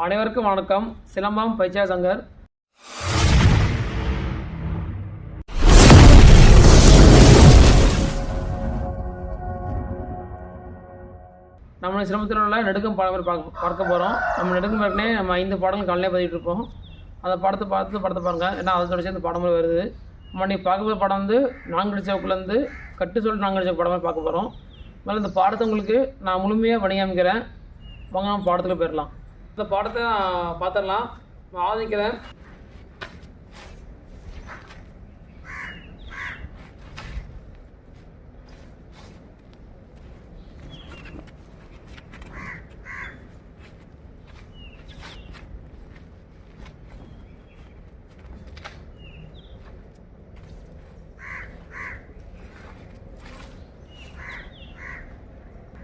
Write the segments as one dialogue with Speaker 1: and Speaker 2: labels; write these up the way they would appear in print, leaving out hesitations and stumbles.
Speaker 1: அனைவருக்கும் வணக்கம். சிலம்பம் பயிற்சியா சங்கர். நம்ம சிலம்பத்தில் உள்ள நெடுக்கும் பாடம் பார்க்க போகிறோம். நம்ம நெடுக்கும் ஏற்கனவே நம்ம 5 பாடங்கள் காலையிலே பதிவிட்டு இருப்போம். அந்த படத்தை பாருங்கள். ஏன்னா அதை தொடர்ச்சி அந்த படம் வருது. நம்ம நீ பார்க்க போகிற படம் வந்து நான்கடி சவுக்குலேருந்து கட்டு சொல்லி நான்கடி சவுக்கு படமாக பார்க்க போகிறோம். அதனால் இந்த பாடத்தை உங்களுக்கு நான் முழுமையாக வணிகமிக்கிறேன். வாங்க நம்ம பாடத்துக்கு போயிடலாம். இந்த பாடத்தை பார்த்துடலாம். நான் ஆரம்பிக்கிறேன்.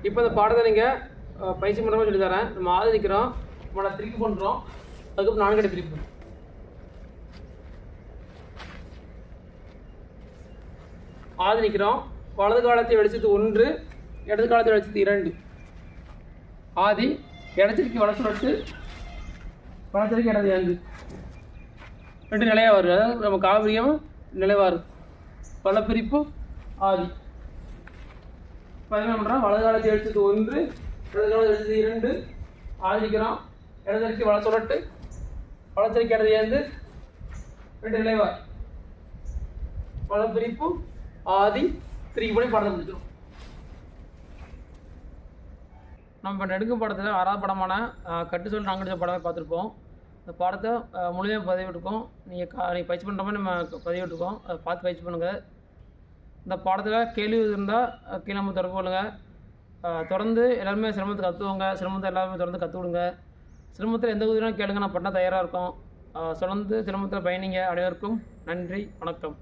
Speaker 1: இப்போ இந்த பாடத்தை நீங்கள் பயிற்சி பண்ணுறோம் சொல்லி தரேன். நம்ம ஆதி நிற்கிறோம், நம்மளை திருப்பி பண்ணுறோம். அதுக்கப்புறம் 4 அடி திருப்பி ஆதி நிற்கிறோம். வலது காலத்தை வெளிச்சத்து 1, இடது காலத்தை வெளிச்சத்து 2. ஆதி இடத்திற்கு வளர்த்து வளர்த்திற்கு இடது 5 2 நிலையாக வருது. அதாவது நம்ம காவிரியம் நிலைவாக இருக்குது. பலப்பிரிப்பு ஆதி. பதினொன்று பண்ணுறோம். வலது காலத்தை எழுச்சது 1, இடது காலத்தை எழுச்சது 2. ஆதிக்கிறோம். இடத்திற்கு வளர்த்து வளர்த்திற்கு இடது 5 2 நிலைவார். பலப்பிரிப்பு ஆதி திருப்பி பண்ணி படத்தை முடிச்சிடும். நம்ம நெடுக்கும் படத்தில் 6வது படமான கட்டு சொல்லி நாங்கள் படமே பார்த்துருப்போம். இந்த பாடத்தை முழுமையாக பதிவிட்டுருக்கோம். நீங்கள் பயிற்சி பண்ணுற மாதிரி நம்ம பதிவிட்டுருக்கோம். அதை பார்த்து பயிற்சி பண்ணுங்கள். இந்த பாடத்தில் கேள்வி இருந்தால் கீழே நம்ம தொடர்பு கொள்ளுங்கள். தொடர்ந்து எல்லாருமே சிரமத்தை கற்றுவோங்க. சிரமத்தை எல்லாருமே தொடர்ந்து கற்றுவிடுங்க. சிரமத்தில் எந்த உதவியும் கேளுங்க, நான் பண்ண தயாராக இருக்கோம். தொடர்ந்து சிரமத்தில் பயணிங்க. அனைவருக்கும் நன்றி, வணக்கம்.